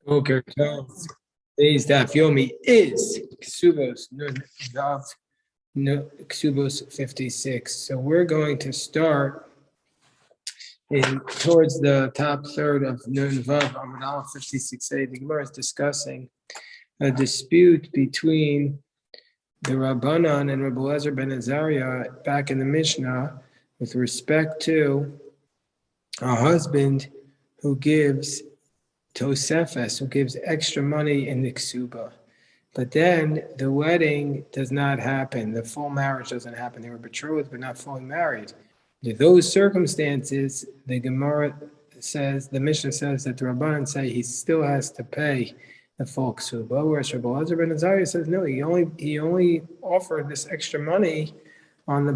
Okay, today's daf yomi is Kesubos Daf Kesubos 56. So we're going to start in towards the top third of Nun Vav Amud Aleph 56a. The Gemara is discussing a dispute between the Rabbanan and Rabbi Elazar ben Azariah back in the Mishnah with respect to a husband who gives Tosefes, who gives extra money in the ksuba. But then the wedding does not happen. The full marriage doesn't happen. They were betrothed but not fully married. In those circumstances, the Gemara says, the Mishnah says that the Rabbanan say he still has to pay the full ksuba, whereas Rabbi Elazar ben Azariah says no, he only offered this extra money on the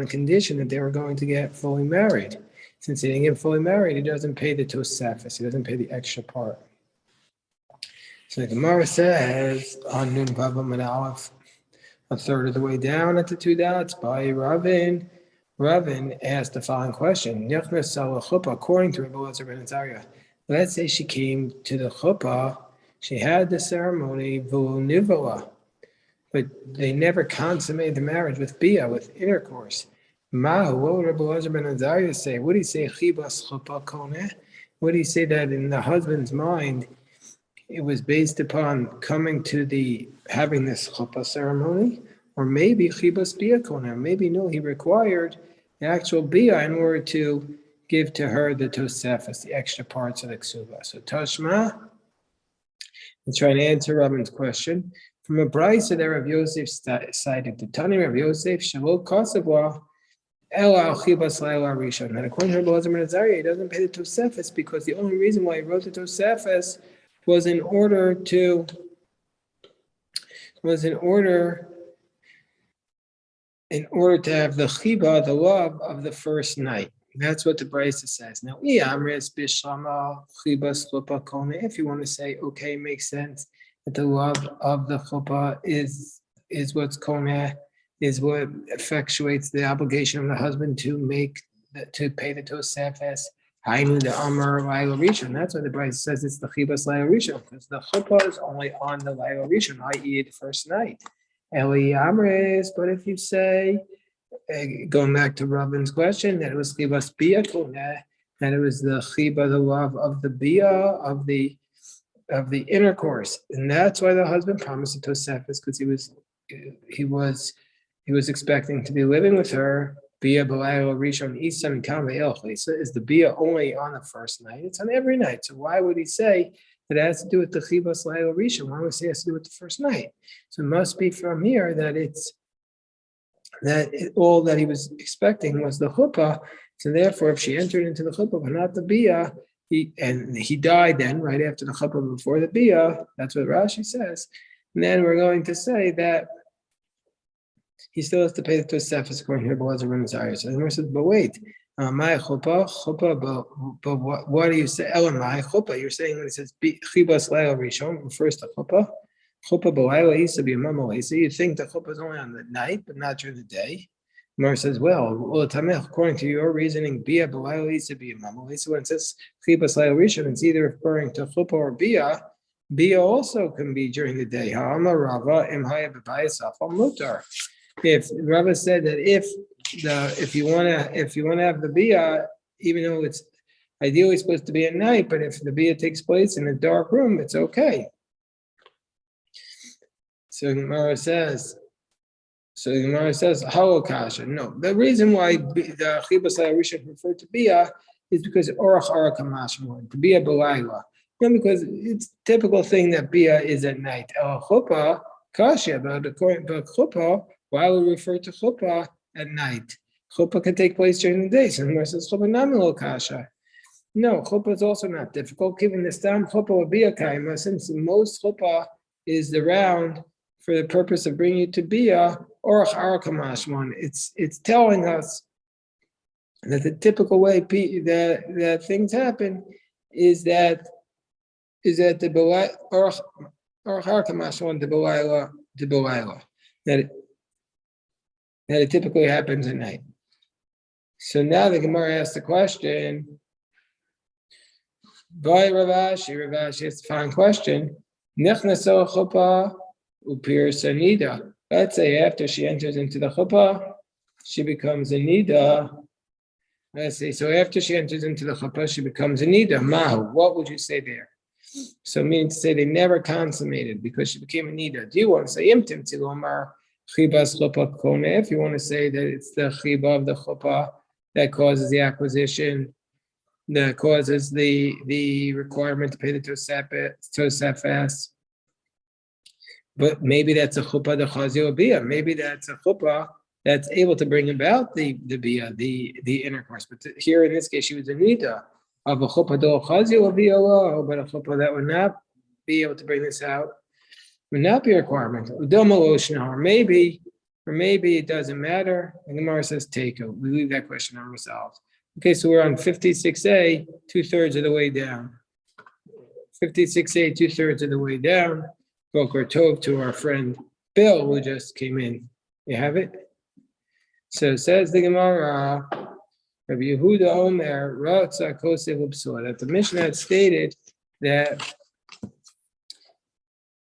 condition that they were going to get fully married. Since he didn't get fully married, he doesn't pay the Tosefes. He doesn't pay the extra part. So the Gemara says on Nun Vav Amud Aleph, a third of the way down at the two dots, by Ravin. Ravin asked the following question: according to Rabbi Elazar ben Azariah, let's say she came to the chuppah, she had the ceremony, v'nivola, but they never consummated the marriage with bia, with intercourse. What would Rabbi Elazar ben Azariah say? Would he say chibas chuppah koneh? Would he say that in the husband's mind it was based upon coming to having this chuppah ceremony, or maybe chibas bia koneh? Maybe no, he required the actual bia in order to give to her the tosefes, the extra parts of the ksuba. So Tashma, let's try to answer Rabban's question. From a brayso that Rav Yosef cited, the Tani Rav Yosef Shavol Kosavwa Ela Chibas Laila Rishon. And according to Rabbi Elazar ben Azariah, he doesn't pay the Tosefes because the only reason why he wrote the Tosefes was in order to have the chiba, the love of the first night. That's what the brayso says. Now, if you want to say, okay, it makes sense that the love of the chuppah is what's koneh, is what effectuates the obligation of the husband to pay the tosefes. Hainu the Amar Laila Rishon. That's why the brayso says it's the chibas Laila Rishon, because the chuppah is only on the Laila Rishon, i.e. the first night. Eli Amres, but if you say, going back to Robin's question, that it was chibas bia koneh, that it was the chiba, the love of the bia, of the intercourse, and that's why the husband promised the tosefes, because he was expecting to be living with her. Bia b'layla rishon isan kam ve'elch. So is the bia only on the first night? It's on every night. So why would he say that it has to do with the chibas layla rishon? Why would he say it has to do with the first night? So it must be from here that all that he was expecting was the chuppah. So therefore, if she entered into the chuppah but not the bia, he died then right after the chuppah before the bia. That's what Rashi says. And then we're going to say that he still has to pay the tosefes according to Rabbi Elazar ben Azariah. So the Gemara says, but wait, my chuppah, but what do you say? My chuppah. You're saying when it says chibas laila rishon refers to chuppah. Chuppah b'layla isa b'yamam. So you think the chuppah is only on the night, but not during the day. The Gemara says, well, according to your reasoning, bia b'layla isa b'yamam. So when it says chibas laila rishon, it's either referring to chuppah or bia. Bia also can be during the day. Ha'amar Rava im haya b'bayis afal mutar. If Rava said that if you want to have the bia, even though it's ideally supposed to be at night, but if the bia takes place in a dark room, it's okay. So Gemara says, halokasha. No, the reason why the chibas rishon referred to bia is because orach araka mashmon, to bia b'layla. Not because it's a typical thing that bia is at night. Chuppah kasha, but chuppah, why would we refer to chuppah at night? Chuppah can take place during the day. So the Gemara says chuppah namilo kasha. No, chuppah is also not difficult. Given the stam chuppah or bia kaima, since most chuppah is around for the purpose of bringing you to bia, orach arakamashmon. It's telling us that the typical way that things happen is that the orach arakamashmon the belayla that it typically happens at night. So now the Gemara asks the question, By Ravashi, it's a fine question. Nechnaso chuppah upir sanida. Let's say after she enters into the chuppah, she becomes a nida. Let's see. So after she enters into the chuppah, she becomes a nida. Mahu. What would you say there? So meaning to say they never consummated because she became a nida. Do you want to say imtim tilomar chibas chuppah kone? If you want to say that it's the chiba of the chuppah that causes the acquisition, that causes the requirement to pay the tosefes. But maybe that's a chuppah the chazil bia. Maybe that's a chuppah that's able to bring about the bia, the intercourse. But here in this case, she was a nida of a chuppah do chazil bia, but a chuppah that would not be able to bring this out would not be a requirement. Or maybe it doesn't matter. And the Gemara says teiko. We leave that question unresolved. Okay, so we're on 56a, 2/3 of the way down. 56a, 2/3 of the way down. Boker Tov to our friend Bill, who just came in. You have it? So says the Gemara, Rabbi Yehuda Omer, Ratza Kosev Upsua, that the Mishnah had stated that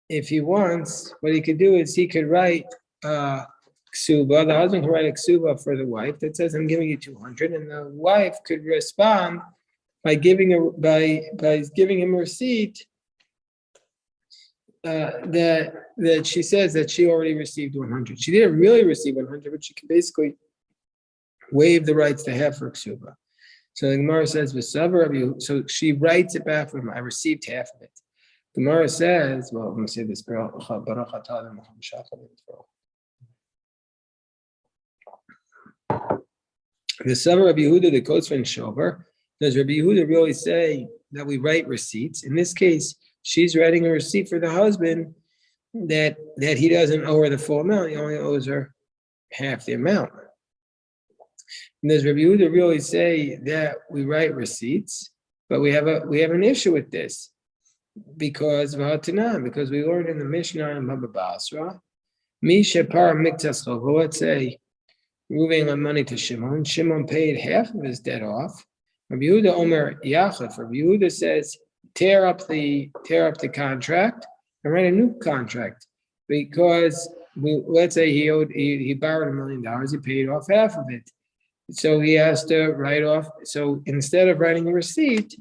if he wants, what he could do is he could write ksuba, the husband could write a ksuba for the wife that says, I'm giving you 200, and the wife could respond by giving him a receipt that she says that she already received 100. She didn't really receive 100, but she can basically waive the rights to have for ksuba. So the Gemara says, so she writes it back for him. I received half of it. The Gemara says, well, let me say this. The Summer Rabbi Yehuda, the Kotzvan Shover, does Rabbi Yehuda really say that we write receipts? In this case, she's writing a receipt for the husband that he doesn't owe her the full amount. He only owes her half the amount. And does Rabbi Yehuda really say that we write receipts? But we have an issue with this because we learned in the Mishnah in Baba Basra, Misha Par Miktas Chov, let's say moving on money to Shimon. Shimon paid half of his debt off. Rabbi Yehuda Omer Yachaf. Rabbi Yehuda says, tear up the contract and write a new contract because let's say he borrowed $1 million, he paid off half of it, so he has to write off. So instead of writing a receipt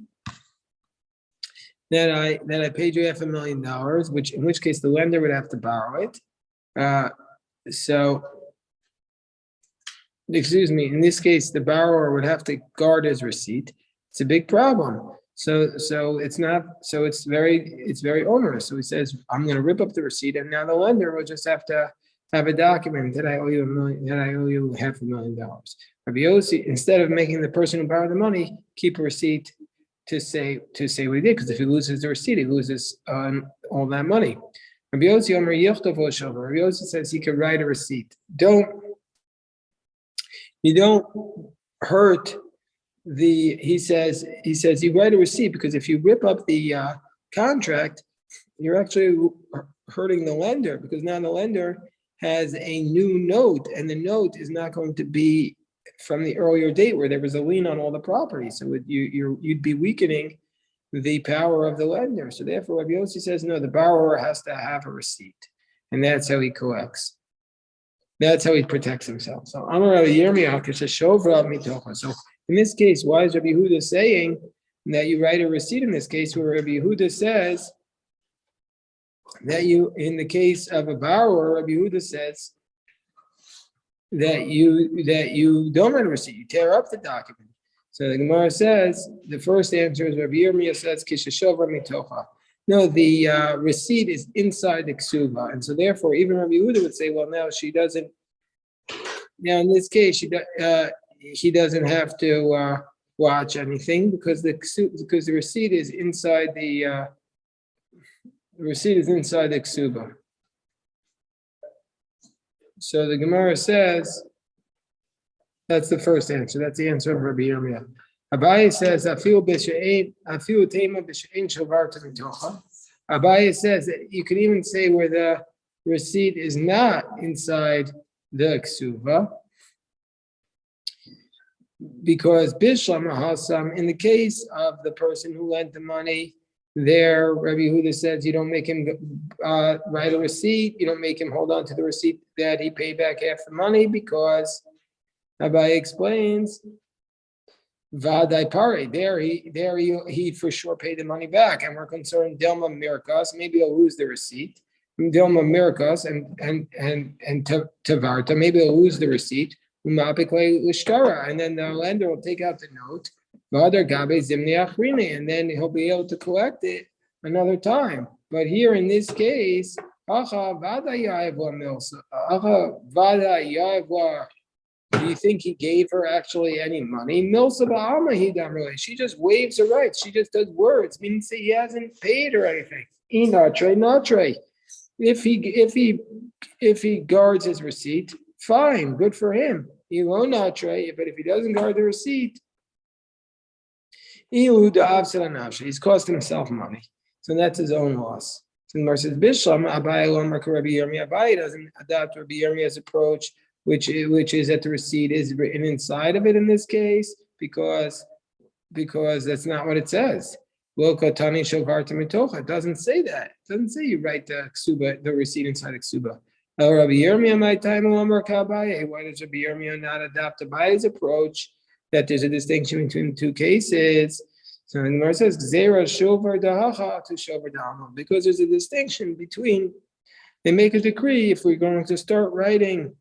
that I paid you $500,000, in which case the lender would have to borrow it. In this case, the borrower would have to guard his receipt. It's a big problem. So it's very onerous. So he says, I'm going to rip up the receipt, and now the lender will just have to have a document that I owe you $500,000. Rabbi Yossi, instead of making the person who borrowed the money keep a receipt to say what he did, because if he loses the receipt, he loses all that money. Rabbi Yossi says he could write a receipt. You don't hurt he says you write a receipt, because if you rip up the contract, you're actually hurting the lender, because now the lender has a new note, and the note is not going to be from the earlier date where there was a lien on all the property. So you'd be weakening the power of the lender. So therefore, Rabbi Yossi says, no, the borrower has to have a receipt, and that's how he collects. That's how he protects himself. So in this case, why is Rabbi Yehuda saying that you write a receipt in this case, where Rabbi Yehuda says that in the case of a borrower, Rabbi Yehuda says that you don't write a receipt, you tear up the document. So the Gemara says, the first answer is Rabbi Yirmiyah says, Kishashova mitocha. No, the receipt is inside the ksuba, and so therefore, even Rabbi Yehuda would say, well, now she doesn't. Now, in this case, he doesn't have to watch anything, because the receipt is inside the ksuba. So the Gemara says that's the first answer. That's the answer of Rabbi Yirmiyah. Abaye says, Abaye says that you can even say where the receipt is not inside the ksuba. because Bishlam Hasam, in the case of the person who lent the money, there, Rabbi Yehuda says you don't make him write a receipt, you don't make him hold on to the receipt that he paid back half the money, because Rabbi explains, Vadai Pare, he for sure paid the money back, and we're concerned Dilma Mirkas, maybe he'll lose the receipt. Dilma Mirkas and Tavarta, maybe he'll lose the receipt. And then the lender will take out the note, and then he'll be able to collect it another time. But here in this case, do you think he gave her actually any money? She just waives her rights. She just does words, meaning say he hasn't paid her anything. If he guards his receipt, fine, good for him. But if he doesn't guard the receipt, he's cost himself money. So that's his own loss. So the Gemara says, Abaye doesn't adopt Rabbi Yirmiyah's approach, which is that the receipt is written inside of it in this case, because that's not what it says. It doesn't say that. It doesn't say you write the ksuba, the receipt inside a ksuba. Why does Rabbi Yirmiyah not adopt Abaye's approach that there's a distinction between the two cases? So the Gemara says, because there's a distinction between, they make a decree if we're going to start writing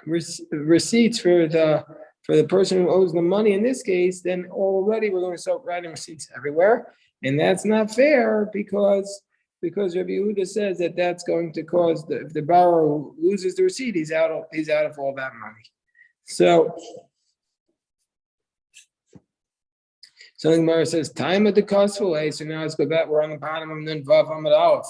receipts for the person who owes the money in this case, then already we're going to start writing receipts everywhere, and that's not fair because Rabbi Yehuda says that that's going to cause if the borrower loses the receipt, he's out of all that money. So the Gemara says time of the costful. So now let's go back. We're on the bottom of Nun Vav Amud Aleph,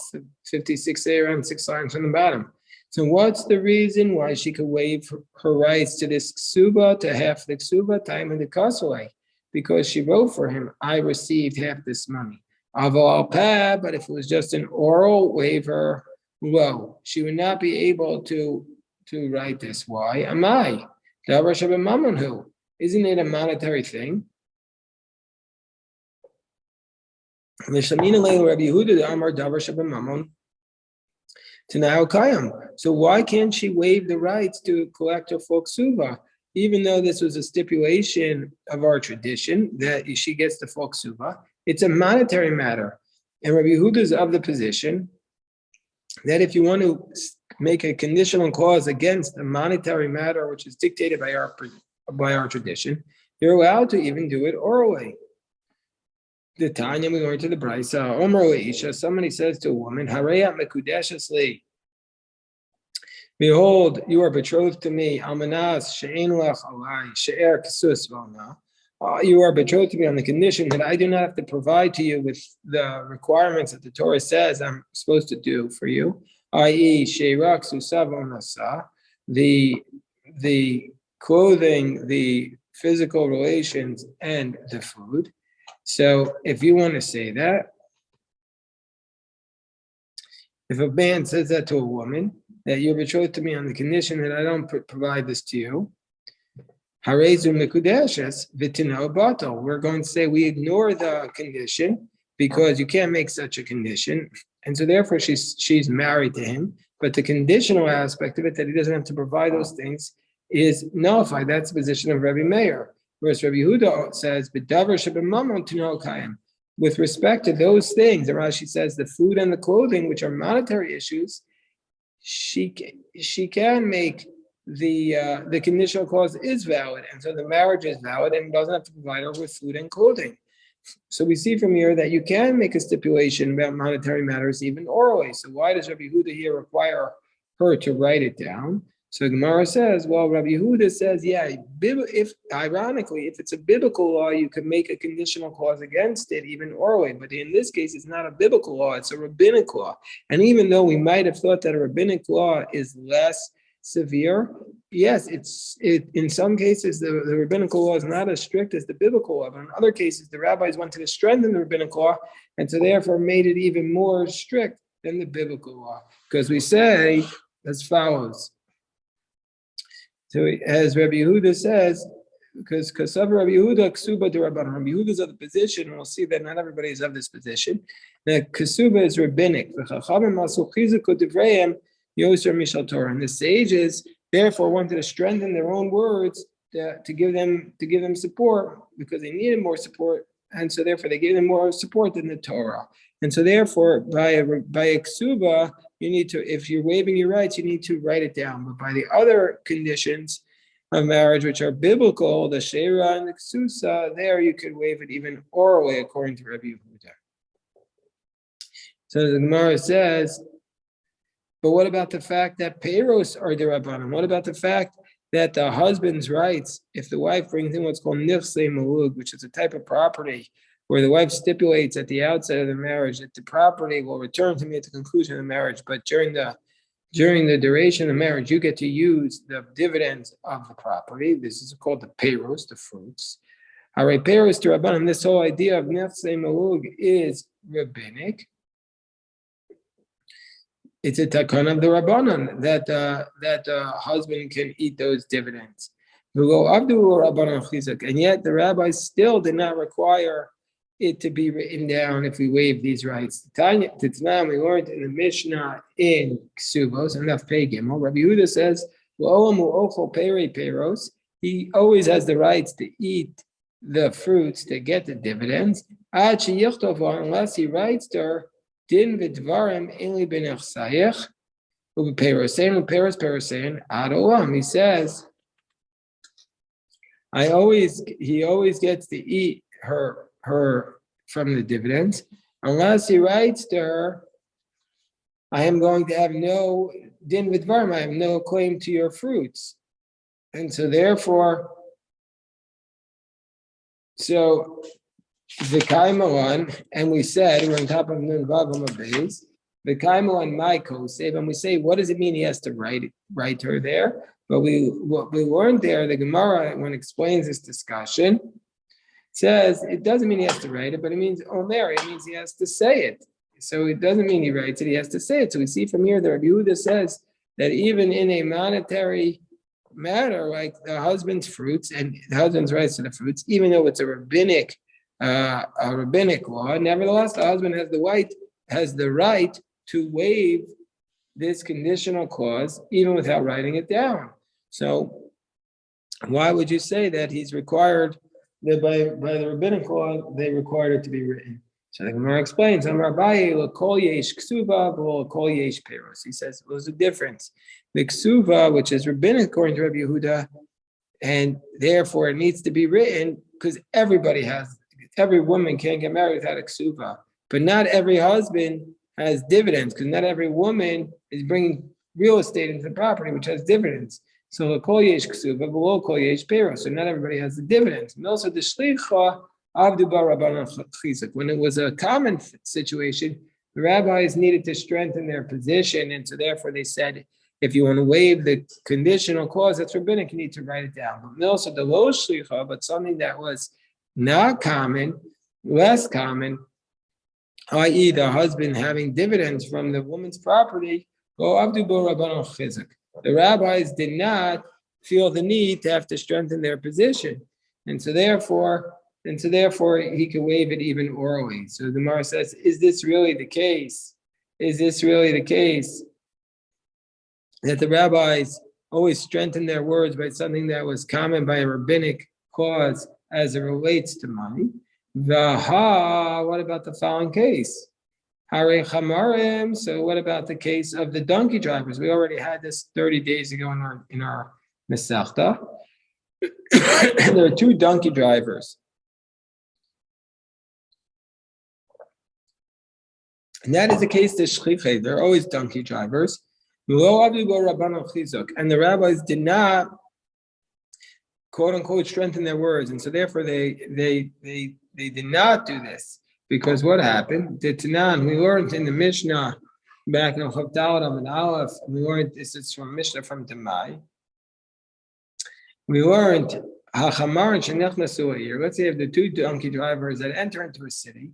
56a, around 6 lines from the bottom. So what's the reason why she could waive her rights to this ksuba, to half the ksuba, time in the kasule? Because she wrote for him, I received half this money. Aval peh, but if it was just an oral waiver, well, she would not be able to write this. Why? Amai. Isn't it a monetary thing? So why can't she waive the rights to collect her full ksuba, even though this was a stipulation of our tradition that she gets the full ksuba? It's a monetary matter, and Rabbi Yehuda is of the position that if you want to make a conditional clause against a monetary matter which is dictated by our tradition, you're allowed to even do it orally. The Tanya, we going to the Brisa. Omer leisha, somebody says to a woman, Harayat mekudeshes li. Behold, you are betrothed to me. Almanas she'en lech alai she'er kesus v'ona. You are betrothed to me on the condition that I do not have to provide to you with the requirements that the Torah says I'm supposed to do for you, i.e., she'rak susav onasa, the clothing, the physical relations, and the food. So if you want to say that, if a man says that to a woman, that you're betrothed to me on the condition that I don't provide this to you, we're going to say we ignore the condition because you can't make such a condition. And so therefore she's married to him. But the conditional aspect of it, that he doesn't have to provide those things, is nullified. That's the position of Rabbi Meir. Whereas Rabbi Yehuda says, with respect to those things, Rashi says the food and the clothing, which are monetary issues, she can make the conditional clause is valid, and so the marriage is valid, and doesn't have to provide her with food and clothing. So we see from here that you can make a stipulation about monetary matters even orally. So why does Rabbi Yehuda here require her to write it down? So Gemara says, well, Rabbi Yehuda says, yeah, if it's a biblical law, you can make a conditional clause against it even orally. But in this case, it's not a biblical law, it's a rabbinic law. And even though we might have thought that a rabbinic law is less severe, yes, in some cases, the rabbinical law is not as strict as the biblical law. But in other cases, the rabbis wanted to strengthen the rabbinic law, and so therefore made it even more strict than the biblical law. Because we say as follows. So as Rabbi Yehuda says, because Rabbi Yehuda Ksuba to Rabbanan. Rabbi Yehuda is of the position, and we'll see that not everybody is of this position. That Kesuba is rabbinic. And the sages therefore wanted to strengthen their own words to give them support because they needed more support, and so therefore they gave them more support than the Torah. And so therefore, by a ksuba, you need to, if you're waiving your rights, you need to write it down. But by the other conditions of marriage, which are biblical, the sheira and the ksusa, there you could waive it even orally, according to Rabbi Yehuda. So the Gemara says, but what about the fact that peiros are derabanan? What about the fact that the husband's rights, if the wife brings in what's called nifsei malug, which is a type of property, where the wife stipulates at the outset of the marriage that the property will return to me at the conclusion of the marriage, but during the duration of the marriage, you get to use the dividends of the property. This is called the peiros, the fruits. All right, peiros to rabbanim. This whole idea of nefsei malug is rabbinic. It's a takana of the rabbanon that husband can eat those dividends. And yet the rabbis still did not require it to be written down if we waive these rights. Tanya, we learned in the Mishnah in Kesubos, and Daf Pei Gimel. Rabbi Yehuda says, he always has the rights to eat the fruits to get the dividends, unless he writes to her, Din v'dvarim eli b'nechsayich u'b'peirosein u'peiros ad olam. He says, he always gets to eat her from the dividends, unless he writes to her, I am going to have no din v'dvarim, I have no claim to your fruits. And so therefore, the Kaimalan, and we said we're on top of Nun Vav Amabez, the Kaimalan my Kosev, and we say, what does it mean he has to write her there? But what we learned there, the Gemara, when it explains this discussion, says it doesn't mean he has to write it, but it means Omer, it means he has to say it. So it doesn't mean he writes it, he has to say it. So we see from here that Rabbi Yehuda says that even in a monetary matter, like the husband's fruits and the husband's rights to the fruits, even though it's a rabbinic law, nevertheless, the husband has the right to waive this conditional clause even without writing it down. So why would you say that he's required that by the rabbinic law they required it to be written? So the Gemara explains, he says, well, there's a difference. The ksuva, which is rabbinic according to Rabbi Yehuda, and therefore it needs to be written because every woman can't get married without a ksuva. But not every husband has dividends, because not every woman is bringing real estate into the property, which has dividends. So kol yesh ksuva, below kol yesh peiros. So not everybody has the dividends. And also the shlicha avdu bar rabbanan chizuk. When it was a common situation, the rabbis needed to strengthen their position, and so therefore they said, if you want to waive the conditional clause that's rabbinic, you need to write it down. But also the lo shlicha, but something that was not common, less common, i.e. the husband having dividends from the woman's property, the rabbis did not feel the need to have to strengthen their position. And so therefore he could waive it even orally. So the Gemara says, is this really the case? Is this really the case that the rabbis always strengthen their words by something that was common by a rabbinic cause as it relates to money? What about the following case? Hare chamarim. So what about the case of the donkey drivers? We already had this 30 days ago in our Masechta. There are two donkey drivers. And that is the case to shlichei. They're always donkey drivers. And the rabbis did not, quote unquote, strengthen their words, and so therefore they did not do this, because what happened? We learned in the Mishnah back in Chavdalam and Aleph. We learned this is from Mishnah from Demai. We learned Hachamar and Shenechnasu here. Let's say you have the two donkey drivers that enter into a city.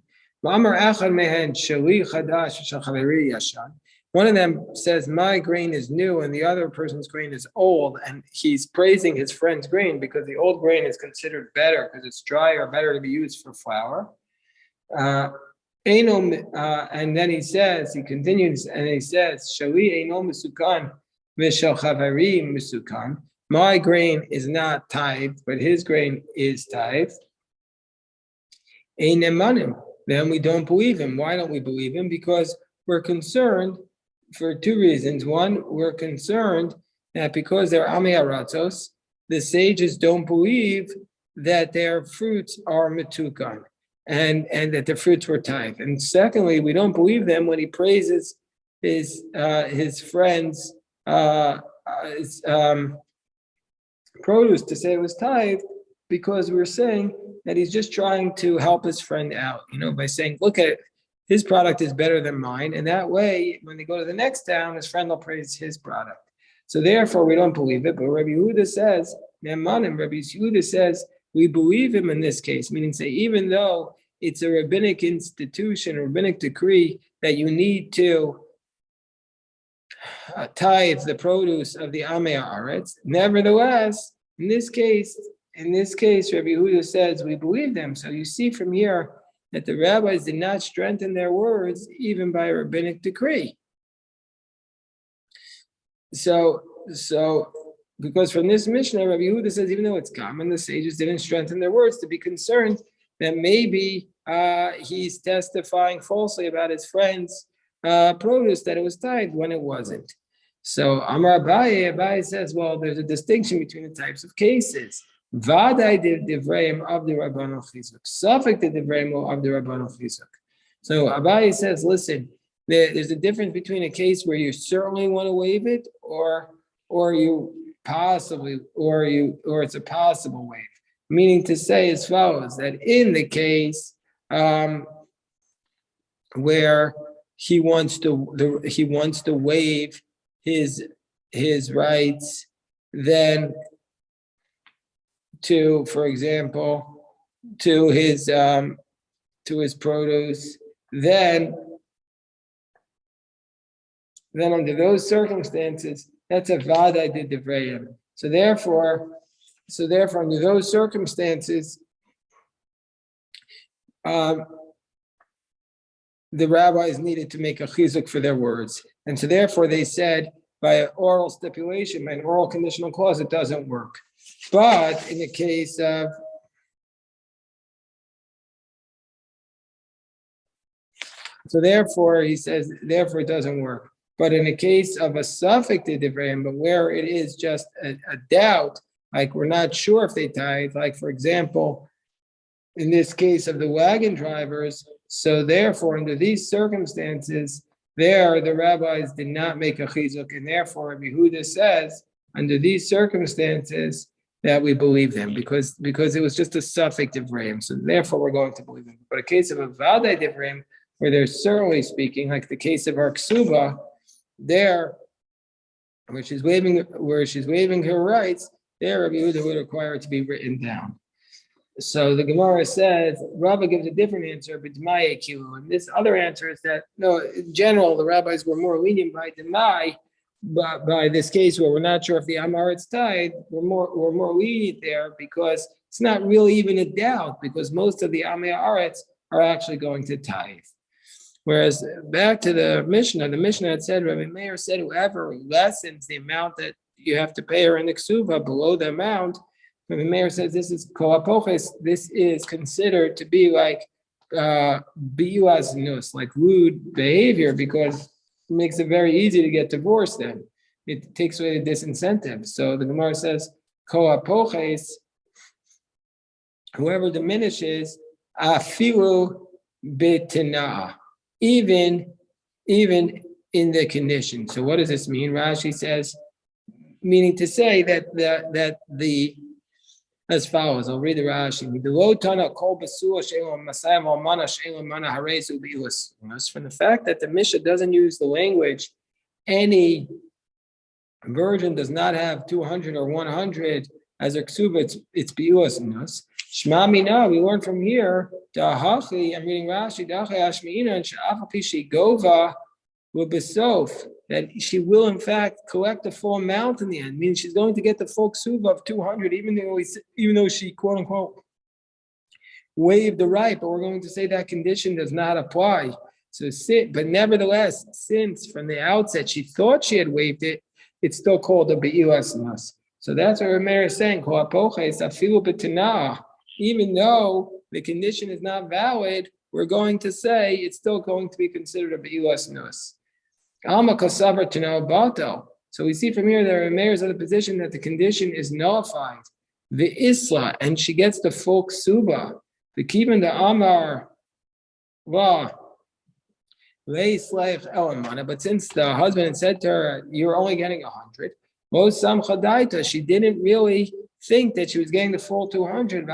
One of them says, my grain is new and the other person's grain is old. And he's praising his friend's grain because the old grain is considered better because it's drier, better to be used for flour. And then he continues, and he says, Shali eino misukan v'shel chavari misukan. My grain is not tithed, but his grain is tithed. Ein emanim. Then we don't believe him. Why don't we believe him? Because we're concerned for two reasons. One, we're concerned that because they're Amei Aratzos, the sages don't believe that their fruits are metukan and that the fruits were tithed. And secondly, we don't believe them when he praises his friend's produce to say it was tithed, because we're saying that he's just trying to help his friend out, by saying, look at it, his product is better than mine. And that way, when they go to the next town, his friend will praise his product. So therefore, we don't believe it. But Rabbi Yehuda says, we believe him in this case, meaning say, even though it's a rabbinic institution, a rabbinic decree that you need to tithe the produce of the Amei Haaretz, nevertheless, in this case, Rabbi Yehuda says we believe them. So you see from here that the rabbis did not strengthen their words even by a rabbinic decree. So because from this Mishnah, Rabbi Yehuda says, even though it's common, the sages didn't strengthen their words to be concerned that maybe he's testifying falsely about his friend's produce, that it was tithed when it wasn't. So Amar Abaye says, well, there's a distinction between the types of cases. Vaday divreim of the Rabbanu Chizuk. Safek the divreim of the Rabbanu Chizuk. So Abaye says, listen, there's a difference between a case where you certainly want to waive it, or it's a possible waive. Meaning to say as follows, that in the case where he wants to waive his rights, then to, for example, to his produce, then under those circumstances, that's a vada de devrayim. So therefore, under those circumstances, the rabbis needed to make a chizuk for their words, and so therefore they said by an oral stipulation, by an oral conditional clause, it doesn't work. But in the case of he says, therefore it doesn't work. But in the case of a safek de divrayim, but where it is just a doubt, like we're not sure if they tithe, like for example, in this case of the wagon drivers, so therefore under these circumstances, the rabbis did not make a chizuk, and therefore Rabbi Yehuda says, under these circumstances, that we believe them, because it was just a safek divrayim, so therefore we're going to believe them. But a case of a vaday divrayim, where they're certainly speaking, like the case of our ksuba, there, where she's waiving her rights, there Rabbi Yehuda would require it to be written down. So the Gemara says, Rava gives a different answer, but Demai Kilu. And this other answer is that, no, in general, the rabbis were more lenient by Demai, but by this case where we're not sure if the Amaret's tithe, we're more lenient there because it's not really even a doubt, because most of the Amei Haaretz are actually going to tithe. Whereas back to the Mishnah had said, Rabbi Meir said, whoever lessens the amount that you have to pay her in the ksuva below the amount, Rabbi Meir says this is koapoches, this is considered to be like biuaz nus, like rude behavior, because it makes it very easy to get divorced then. It takes away the disincentive. So the Gemara says, koapoches, whoever diminishes, afilu betina'ah. Even in the condition. So what does this mean? Rashi says, meaning to say that the as follows. I'll read the Rashi. From the fact that the Mishnah doesn't use the language, any virgin does not have 200 or 100 as a ksuba, it's bi'us in us. Shma mina, we learn from here, I'm reading Rashi, gova will be sof, that she will in fact collect the full amount in the end, meaning she's going to get the full ksuba of 200, even though she quote unquote waived the right, but we're going to say that condition does not apply. So, but nevertheless, since from the outset she thought she had waived it, it's still called a be'ilas nas. So that's what Rameir is saying. Even though the condition is not valid, we're going to say it's still going to be considered a be'ilas nas. So we see from here that Rameir is in the position that the condition is nullified. The isla, and she gets the full ksuba. The kivan the amar but since the husband had said to her, "You're only getting 100," she didn't really think that she was getting the full 200. And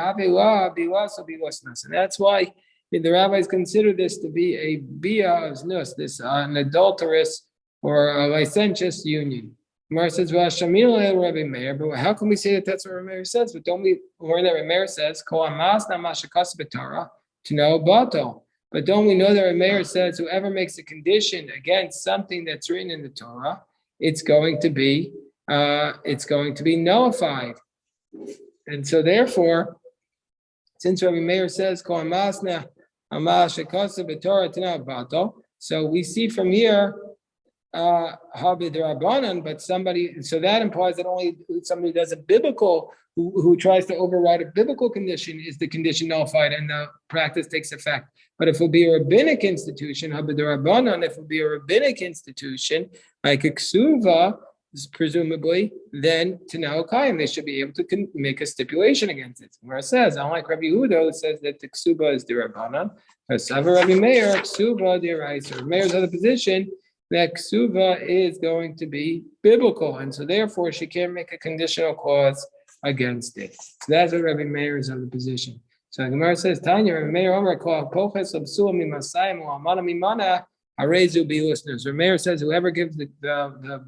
that's why the rabbis consider this to be a bia of nus, this an adulterous or a licentious union. Gemara says, "Well, Shamil Rabbi Meir," but how can we say that that's what Rabbi Meir says? But don't we learn that Rabbi Meir says, "Kol amas namashakas b'Torah to know bato." But don't we know that Rabbi Meir says, whoever makes a condition against something that's written in the Torah, it's going to be nullified. And so, therefore, since Rabbi Meir says, "Kol amas namashakas b'Torah to know bato," so we see from here. But somebody, so that implies that only somebody does a biblical, who tries to override a biblical condition, is the condition nullified and the practice takes effect. But if it would be a rabbinic institution, if it would be a rabbinic institution, like a ksuva, presumably, then to now they should be able to make a stipulation against it. Where it says, unlike Rabbi Yehuda, it says that the ksuba is the rabbanon. Rabbi Meir, ksuba the Rabbi Meir's other position, that ksuva is going to be biblical, and so therefore she can't make a conditional clause against it. So that's what Rabbi Meir is on the position. So the Gemara says, "Tanya, Rabbi Meir Omer kol poches absua mimasayim u'amana mimana harezu bilusnus." Rabbi Meir says, whoever gives the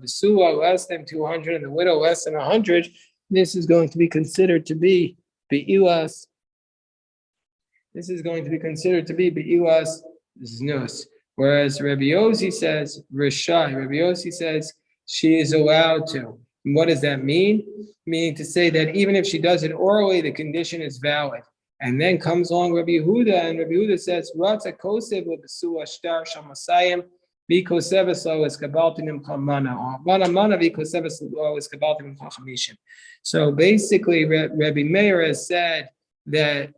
besua less than 200 and the widow less than 100, this is going to be considered to be beilas. This is going to be considered to be beilas znus. Whereas Rabbi Yossi says, Rishai, Rabbi Yossi says she is allowed to. And what does that mean? Meaning to say that even if she does it orally, the condition is valid. And then comes along Rabbi Yehuda, and Rabbi Yehuda says, Ratza kosev l'besua shtar shamasayim v'koseves lo eskabaltinim kamana, mana mana v'koseves lo eskabaltinim chachamishim. So basically, Rabbi Meir has said that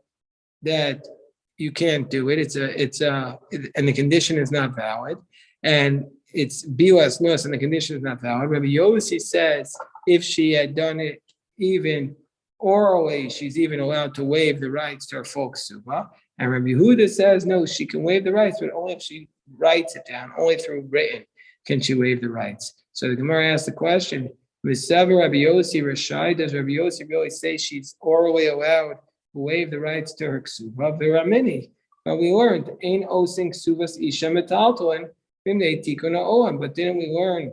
you can't do it. And the condition is not valid, and it's bilas nus, and the condition is not valid. Rabbi Yossi says if she had done it even orally, she's even allowed to waive the rights to her full ksuba. And Rabbi Yehuda says no, she can waive the rights, but only if she writes it down. Only through written can she waive the rights. So the Gemara asks the question: V'sever Rabbi Yossi Rashai? Does Rabbi Yossi really say she's orally allowed waive the rights to her ksuba? There are many, but we learned ein osing ksuvas isha metaltoin b'mnei tikun ha'olam. But didn't we learn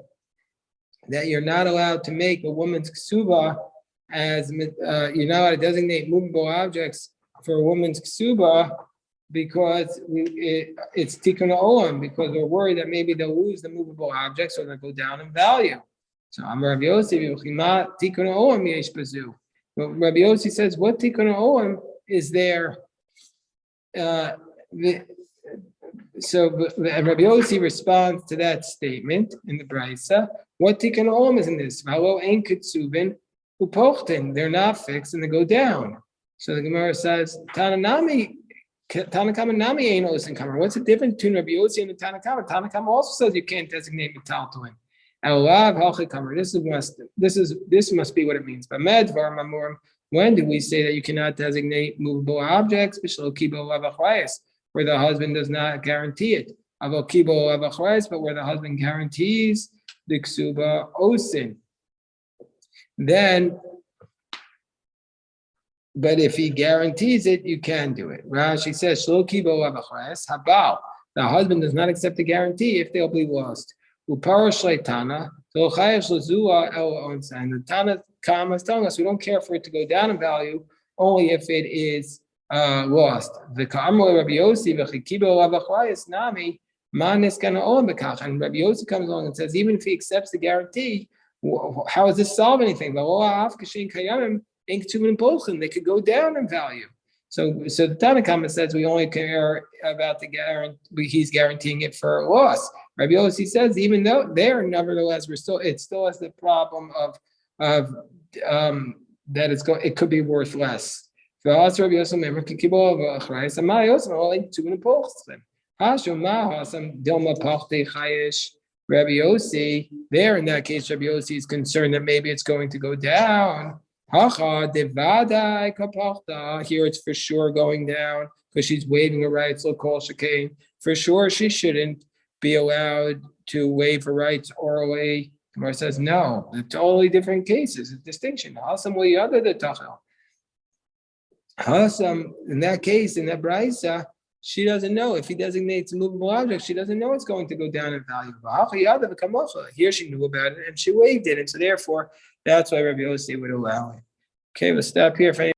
that you're not allowed to make a woman's ksuba as you're not allowed to designate movable objects for a woman's ksuba because it's tikun ha'olam, because we're worried that maybe they'll lose the movable objects or they'll go down in value. So Amar Rabbi Yossi v'chima tikun ha'olam yesh bazu. But Rabbi Yossi says, what tikkun ha'olam is there? So Rabbi Yossi responds to that statement in the Brisa. What tikkun ha'olam is in this? V'alo ein ketsuvin upochten. They're not fixed and they go down. So the Gemara says, Tanakama nami ein osin kamer. What's the difference between Rabbi Yossi and the Tanakama? Tanakama also says you can't designate metal to him. This must be what it means. But when do we say that you cannot designate movable objects? Where the husband does not guarantee it. But where the husband guarantees the ksuba osin. Then, but if he guarantees it, you can do it. Rashi says, the husband does not accept the guarantee if they'll be lost. Upara so and the Tana Kama is telling us we don't care for it to go down in value, only if it is lost. The Ka'amol Rabbi Yossi v'chikibo avachlayis nami Manis gonna own bekach. And Rabbi Yossi comes along and says, even if he accepts the guarantee, how does this solve anything? They could go down in value. So the Tanakhama says we only care about the guarantee. He's guaranteeing it for loss. Rabbi Yossi says even though there, nevertheless, it still has the problem of that it could be worth less. Rabbi Yossi, there in that case, Rabbi Yossi is concerned that maybe it's going to go down. Here it's for sure going down because she's waiving her rights. For sure, she shouldn't be allowed to waive her rights orally. Gemara says no. They're totally different cases. It's a distinction. In that case, in that brisa, she doesn't know. If he designates a movable object, she doesn't know it's going to go down in value. Here she knew about it and she waived it. And so therefore, that's why Rabbi Yossi would allow it. Okay, we'll stop here.